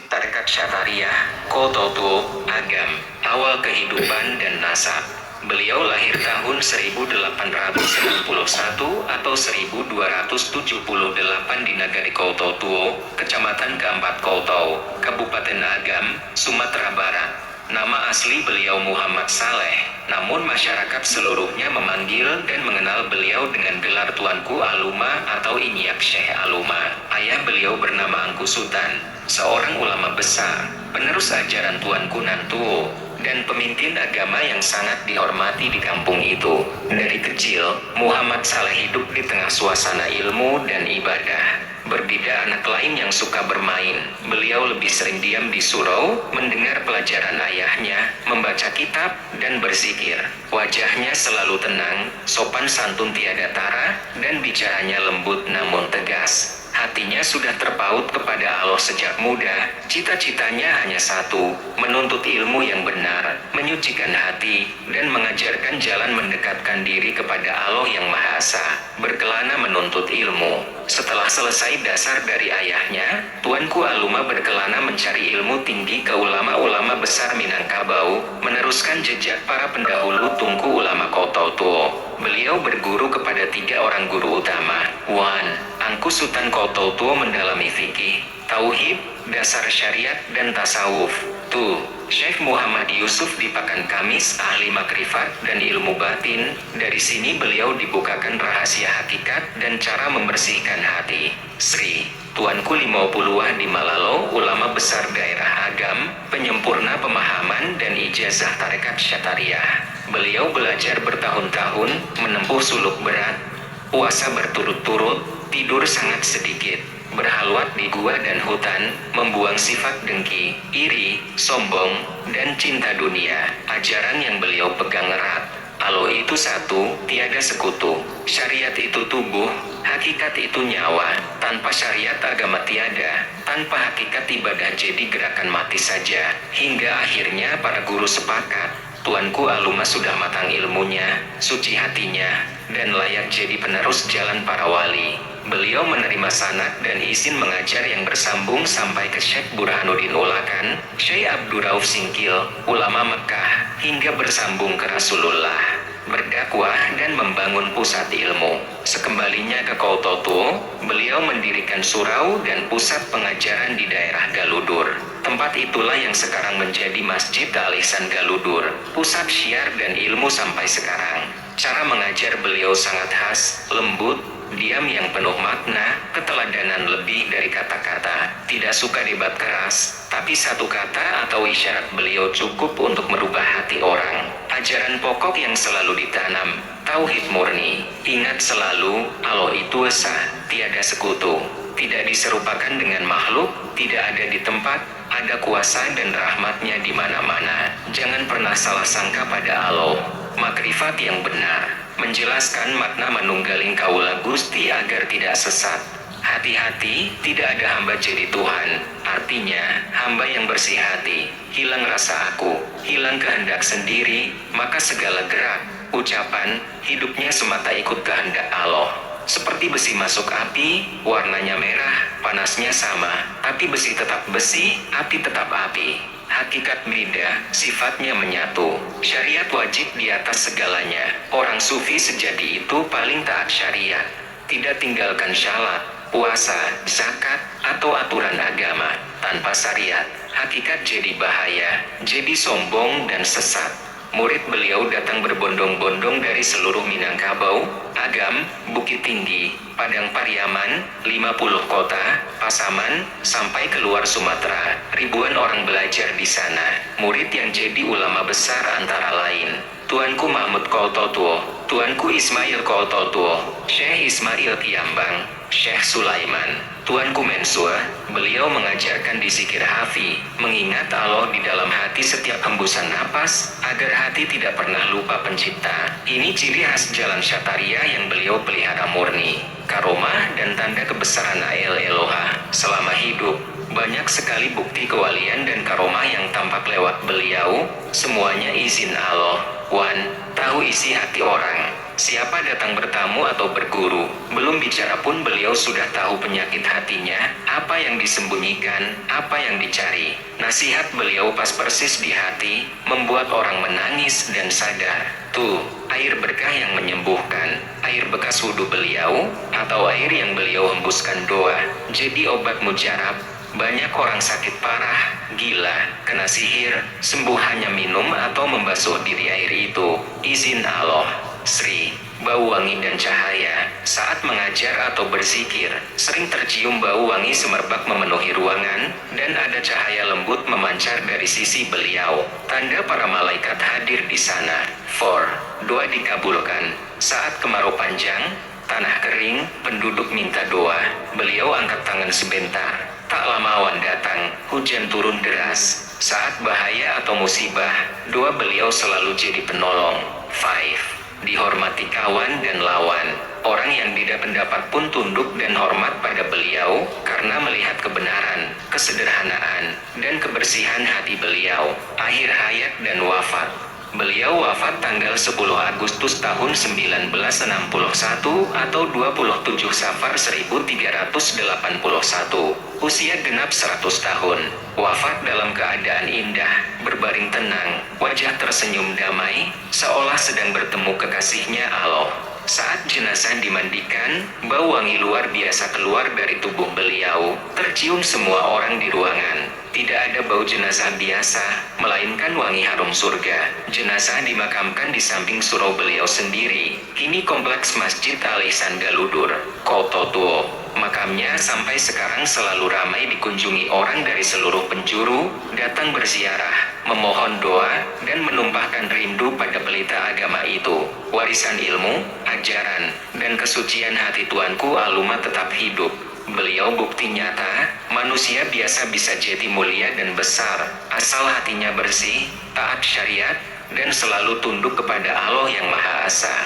Tarekat Syatariah, Kototuo, Agam, awal kehidupan dan nasab. Beliau lahir tahun 1891 atau 1278 di Nagari Kototuo, Kecamatan Keempat Koto, Kabupaten Agam, Sumatera Barat. Nama asli beliau Muhammad Saleh, namun masyarakat seluruhnya memanggil dan mengenal beliau dengan gelar Tuanku Aluma atau Inyak Syekh Aluma. Ayah beliau bernama Angku Sutan, seorang ulama besar, penerus ajaran Tuanku Nantuo, dan pemimpin agama yang sangat dihormati di kampung itu. Dari kecil, Muhammad Saleh hidup di tengah suasana ilmu dan ibadah. Berbeda anak lain yang suka bermain, beliau lebih sering diam di surau, mendengar pelajaran ayahnya, membaca kitab, dan berzikir. Wajahnya selalu tenang, sopan santun tiada tara, dan bicaranya lembut namun tegas. Hatinya sudah terpaut kepada Allah sejak muda. Cita-citanya hanya satu, menuntut ilmu yang benar, menyucikan hati, dan mengajarkan jalan mendekatkan diri kepada Allah yang Maha Esa. Berkelana menuntut ilmu. Setelah selesai dasar dari ayahnya, Tuanku Aluma berkelana mencari ilmu tinggi ke ulama-ulama besar Minangkabau, meneruskan jejak para pendahulu Tunku Ulama Kototuo. Beliau berguru kepada 3 orang guru utama. 1. Angku Sutan Kototuo mendalami fikih, tauhid, dasar syariat, dan tasawuf. 2. Syekh Muhammad Yusuf di Pakan Kamis, ahli makrifat dan ilmu batin. Dari sini beliau dibukakan rahasia hakikat dan cara membersihkan hati. 3. Tuanku Limaupuluah di Malalo, ulama besar daerah Agam, penyempurna pemahaman dan ijazah tarekat Syatariah. Beliau belajar bertahun-tahun, menempuh suluk berat, puasa berturut-turut, tidur sangat sedikit, berhalwat di gua dan hutan, membuang sifat dengki, iri, sombong, dan cinta dunia. Ajaran yang beliau pegang erat, Allah itu satu, tiada sekutu. Syariat itu tubuh, hakikat itu nyawa. Tanpa syariat agama tiada, tanpa hakikat ibadah jadi gerakan mati saja. Hingga akhirnya para guru sepakat, Tuanku Aluma sudah matang ilmunya, suci hatinya, dan layak jadi penerus jalan para wali. Beliau menerima sanad dan izin mengajar yang bersambung sampai ke Syekh Burhanuddin Ulakan, Syekh Abdurrauf Singkil, ulama Mekah, hingga bersambung ke Rasulullah, berdakwah dan membangun pusat ilmu. Sekembalinya ke Kototuo, beliau mendirikan surau dan pusat pengajaran di daerah Galudur. Tempat itulah yang sekarang menjadi Masjid Al-Ihsan Galudur, pusat syiar dan ilmu sampai sekarang. Cara mengajar beliau sangat khas, lembut, diam yang penuh makna, keteladanan lebih dari kata-kata. Tidak suka debat keras, tapi satu kata atau isyarat beliau cukup untuk merubah hati orang. Ajaran pokok yang selalu ditanam, tauhid murni. Ingat selalu, Allah itu esa, tiada sekutu. Tidak diserupakan dengan makhluk, tidak ada di tempat, ada kuasa dan rahmatnya di mana-mana. Jangan pernah salah sangka pada Allah. Makrifat yang benar, menjelaskan makna manunggaling kaula Gusti agar tidak sesat. Hati-hati, tidak ada hamba jadi Tuhan. Artinya, hamba yang bersih hati, hilang rasa aku, hilang kehendak sendiri, maka segala gerak, ucapan, hidupnya semata ikut kehendak Allah. Seperti besi masuk api, warnanya merah, panasnya sama, tapi besi tetap besi, api tetap api. Hakikat beda, sifatnya menyatu. Syariat wajib di atas segalanya. Orang sufi sejati itu paling taat syariat. Tidak tinggalkan syalat, puasa, zakat, atau aturan agama. Tanpa syariat, hakikat jadi bahaya, jadi sombong dan sesat. Murid beliau datang berbondong-bondong dari seluruh Minangkabau, Agam, Bukit Tinggi, Padang Pariaman, 50 kota, Pasaman, sampai keluar Sumatera. Ribuan orang belajar di sana. Murid yang jadi ulama besar antara lain Tuanku Mahmud Kototuo, Tuanku Ismail Kototuo, Syekh Ismail Tiambang, Syekh Sulaiman, Tuanku Mensur. Beliau mengajarkan di zikir hafi, mengingat Allah di dalam hati setiap hembusan napas, agar hati tidak pernah lupa pencipta. Ini ciri khas jalan Syatariah yang beliau pelihara murni, karomah dan tanda kebesaran Eloha. Selama hidup, banyak sekali bukti kewalian dan karomah yang tampak lewat beliau, semuanya izin Allah. 1. Tahu isi hati orang. Siapa datang bertamu atau berguru, belum bicara pun beliau sudah tahu penyakit hatinya, apa yang disembunyikan, apa yang dicari. Nasihat beliau pas persis di hati, membuat orang menangis dan sadar. Tuh, air berkah yang menyembuhkan, air bekas wudhu beliau, atau air yang beliau hembuskan doa, jadi obat mujarab. Banyak orang sakit parah, gila, kena sihir, sembuh hanya minum atau membasuh diri air itu. Izin Allah. Sri, bau wangi dan cahaya. Saat mengajar atau berzikir, sering tercium bau wangi semerbak memenuhi ruangan, dan ada cahaya lembut memancar dari sisi beliau. Tanda para malaikat hadir di sana. 4. Doa dikabulkan. Saat kemarau panjang, tanah kering, penduduk minta doa, beliau angkat tangan sebentar. Tak lama awan datang, hujan turun deras. Saat bahaya atau musibah, doa beliau selalu jadi penolong. 5. Dihormati kawan dan lawan. Orang yang beda pendapat pun tunduk dan hormat pada beliau, karena melihat kebenaran, kesederhanaan, dan kebersihan hati beliau. Akhir hayat dan wafat. Beliau wafat tanggal 10 Agustus tahun 1961 atau 27 Safar 1381. Usia genap 100 tahun. Wafat dalam keadaan indah, berbaring tenang, wajah tersenyum damai, seolah sedang bertemu kekasihnya Allah. Saat jenazah dimandikan, bau wangi luar biasa keluar dari tubuh beliau, tercium semua orang di ruangan. Tidak ada bau jenazah biasa, melainkan wangi harum surga. Jenazah dimakamkan di samping surau beliau sendiri, kini kompleks Masjid Al-Ihsan Galudur, Kota Tua. Makamnya sampai sekarang selalu ramai dikunjungi orang dari seluruh penjuru, datang berziarah, memohon doa, dan menumpahkan rindu pada pelita agama itu. Warisan ilmu, ajaran, dan kesucian hati Tuanku Aluma tetap hidup. Beliau bukti nyata, manusia biasa bisa jadi mulia dan besar, asal hatinya bersih, taat syariat, dan selalu tunduk kepada Allah yang Maha Esa.